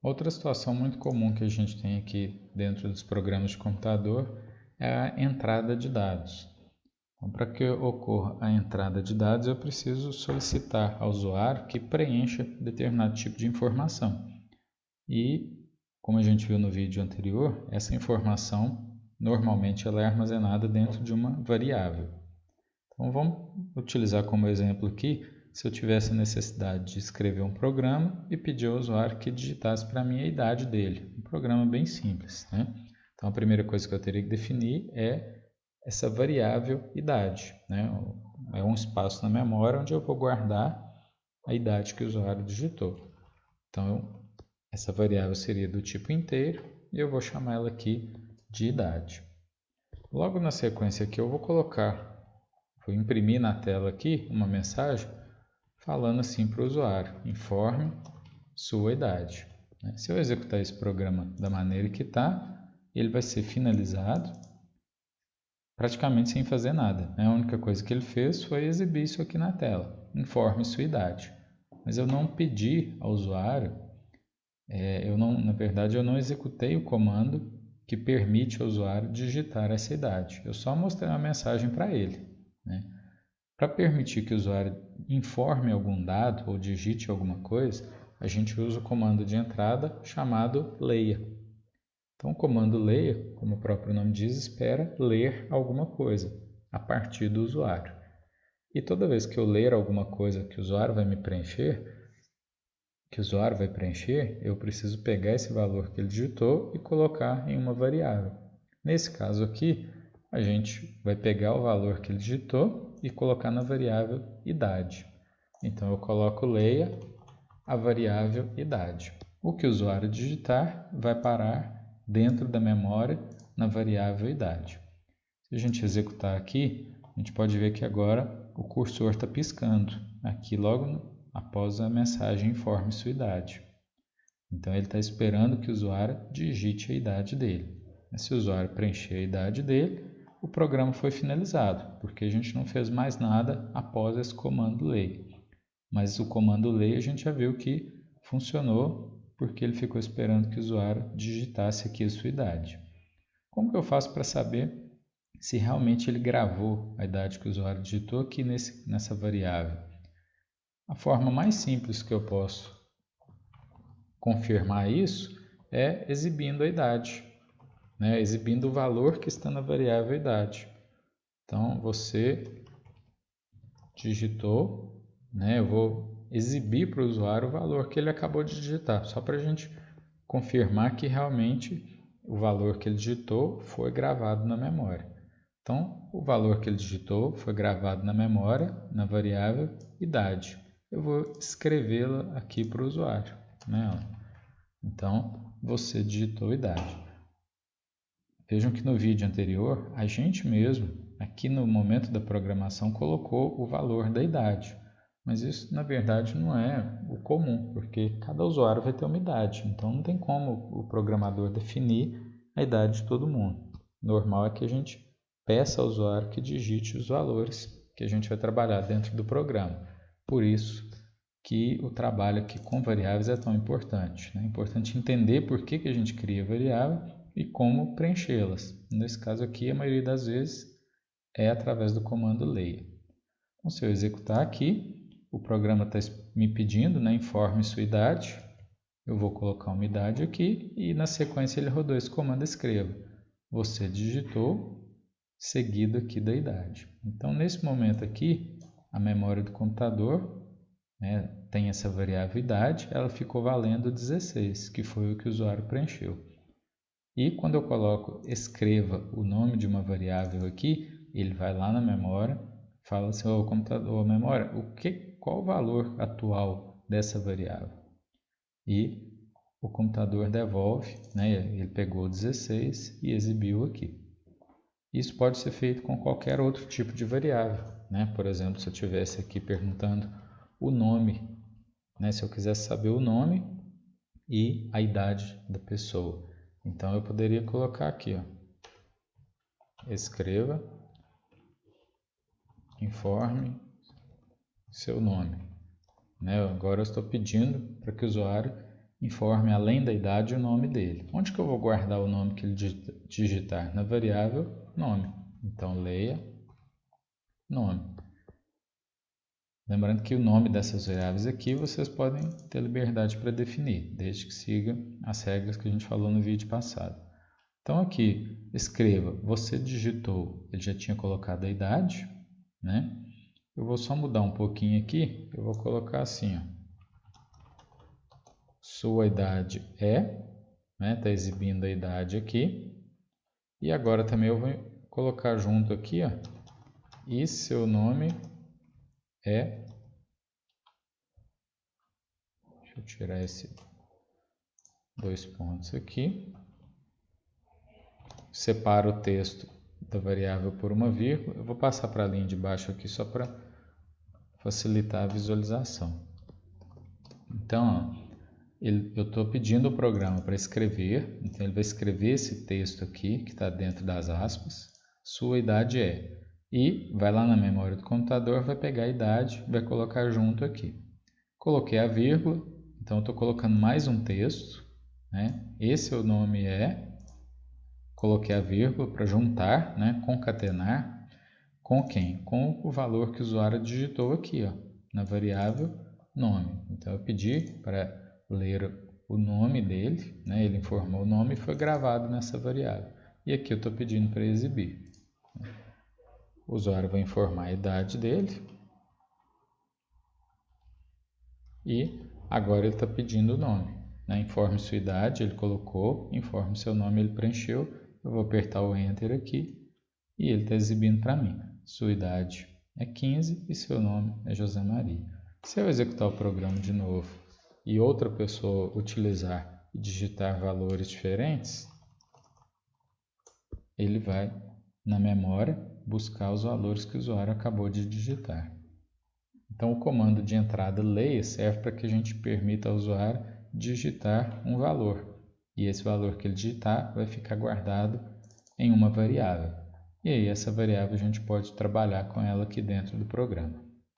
Outra situação muito comum que a gente tem aqui dentro dos programas de computador é a entrada de dados. Então, para que ocorra a entrada de dados, eu preciso solicitar ao usuário que preencha determinado tipo de informação. E, como a gente viu no vídeo anterior, essa informação normalmente ela é armazenada dentro de uma variável. Então, vamos utilizar como exemplo aqui, se eu tivesse a necessidade de escrever um programa e pedir ao usuário que digitasse para mim a idade dele. Um programa bem simples, né? Então, a primeira coisa que eu teria que definir é essa variável idade, né? É um espaço na memória onde eu vou guardar a idade que o usuário digitou. Então, essa variável seria do tipo inteiro e eu vou chamar ela aqui de idade. Logo na sequência aqui eu vou imprimir na tela aqui uma mensagem falando assim para o usuário: informe sua idade. Se eu executar esse programa da maneira que está, ele vai ser finalizado praticamente sem fazer nada. A única coisa que ele fez foi exibir isso aqui na tela: informe sua idade. Mas eu não pedi ao usuário, na verdade eu não executei o comando que permite ao usuário digitar essa idade. Eu só mostrei uma mensagem para ele, né? Para permitir que o usuário informe algum dado ou digite alguma coisa, a gente usa o comando de entrada chamado leia. Então, o comando leia, como o próprio nome diz, espera ler alguma coisa a partir do usuário. E toda vez que eu ler alguma coisa que o usuário vai preencher, eu preciso pegar esse valor que ele digitou e colocar em uma variável. Nesse caso aqui, a gente vai pegar o valor que ele digitou e colocar na variável idade. Então, eu coloco leia a variável idade. O que o usuário digitar vai parar dentro da memória na variável idade. Se a gente executar aqui, a gente pode ver que agora o cursor está piscando, aqui logo após a mensagem informe sua idade. Então ele está esperando que o usuário digite a idade dele. Se o usuário preencher a idade dele, o programa foi finalizado, porque a gente não fez mais nada após esse comando leia. Mas o comando leia a gente já viu que funcionou, porque ele ficou esperando que o usuário digitasse aqui a sua idade. Como que eu faço para saber se realmente ele gravou a idade que o usuário digitou aqui nessa variável? A forma mais simples que eu posso confirmar isso é exibindo a idade, né? Exibindo o valor que está na variável idade. Então, você digitou, né? Eu vou exibir para o usuário o valor que ele acabou de digitar, só para a gente confirmar que realmente o valor que ele digitou foi gravado na memória. Então, o valor que ele digitou foi gravado na memória, na variável idade. Eu vou escrevê-la aqui para o usuário, né? Então, você digitou idade. Vejam que no vídeo anterior, a gente mesmo, aqui no momento da programação, colocou o valor da idade. Mas isso, na verdade, não é o comum, porque cada usuário vai ter uma idade. Então, não tem como o programador definir a idade de todo mundo. Normal é que a gente peça ao usuário que digite os valores que a gente vai trabalhar dentro do programa. Por isso que o trabalho aqui com variáveis é tão importante. É importante entender por que a gente cria variável e como preenchê-las. Nesse caso aqui, a maioria das vezes é através do comando leia. Então, se eu executar aqui, o programa está me pedindo, informe sua idade. Eu vou colocar uma idade aqui e na sequência ele rodou esse comando escreva. Você digitou, seguido aqui da idade. Então, nesse momento aqui, a memória do computador tem essa variável idade, ela ficou valendo 16, que foi o que o usuário preencheu. E quando eu coloco escreva o nome de uma variável aqui, ele vai lá na memória, fala assim, ô computador, memória, qual o valor atual dessa variável? E o computador devolve, ele pegou 16 e exibiu aqui. Isso pode ser feito com qualquer outro tipo de variável. Por exemplo, se eu estivesse aqui perguntando o nome, se eu quisesse saber o nome e a idade da pessoa. Então, eu poderia colocar aqui, escreva, informe seu nome. Agora eu estou pedindo para que o usuário informe além da idade o nome dele. Onde que eu vou guardar o nome que ele digitar? Na variável nome. Então, leia nome. Lembrando que o nome dessas variáveis aqui vocês podem ter liberdade para definir, desde que siga as regras que a gente falou no vídeo passado. Então aqui, escreva, você digitou, ele já tinha colocado a idade, né? Eu vou só mudar um pouquinho aqui, eu vou colocar assim, ó. Sua idade é, né? Está exibindo a idade aqui. E agora também eu vou colocar junto aqui, ó, e seu nome é, deixa eu tirar esses 2 pontos aqui, separo o texto da variável por uma vírgula, eu vou passar para a linha de baixo aqui só para facilitar a visualização. Então, ó, eu estou pedindo o programa para escrever, então ele vai escrever esse texto aqui, que está dentro das aspas, sua idade é, e vai lá na memória do computador, vai pegar a idade, vai colocar junto aqui. Coloquei a vírgula, então estou colocando mais um texto, né? Esse é o nome é, coloquei a vírgula para juntar, né? Concatenar com quem? Com o valor que o usuário digitou aqui, ó, na variável nome. Então eu pedi para ler o nome dele, né? Ele informou o nome e foi gravado nessa variável. E aqui eu estou pedindo para exibir. O usuário vai informar a idade dele. E agora ele está pedindo o nome, né? Informe sua idade, ele colocou, informe seu nome, ele preencheu. Eu vou apertar o Enter aqui e ele está exibindo para mim. Sua idade é 15 e seu nome é José Maria. Se eu executar o programa de novo e outra pessoa utilizar e digitar valores diferentes, ele vai na memória buscar os valores que o usuário acabou de digitar. Então, o comando de entrada leia serve para que a gente permita ao usuário digitar um valor. E esse valor que ele digitar vai ficar guardado em uma variável. E aí, essa variável a gente pode trabalhar com ela aqui dentro do programa.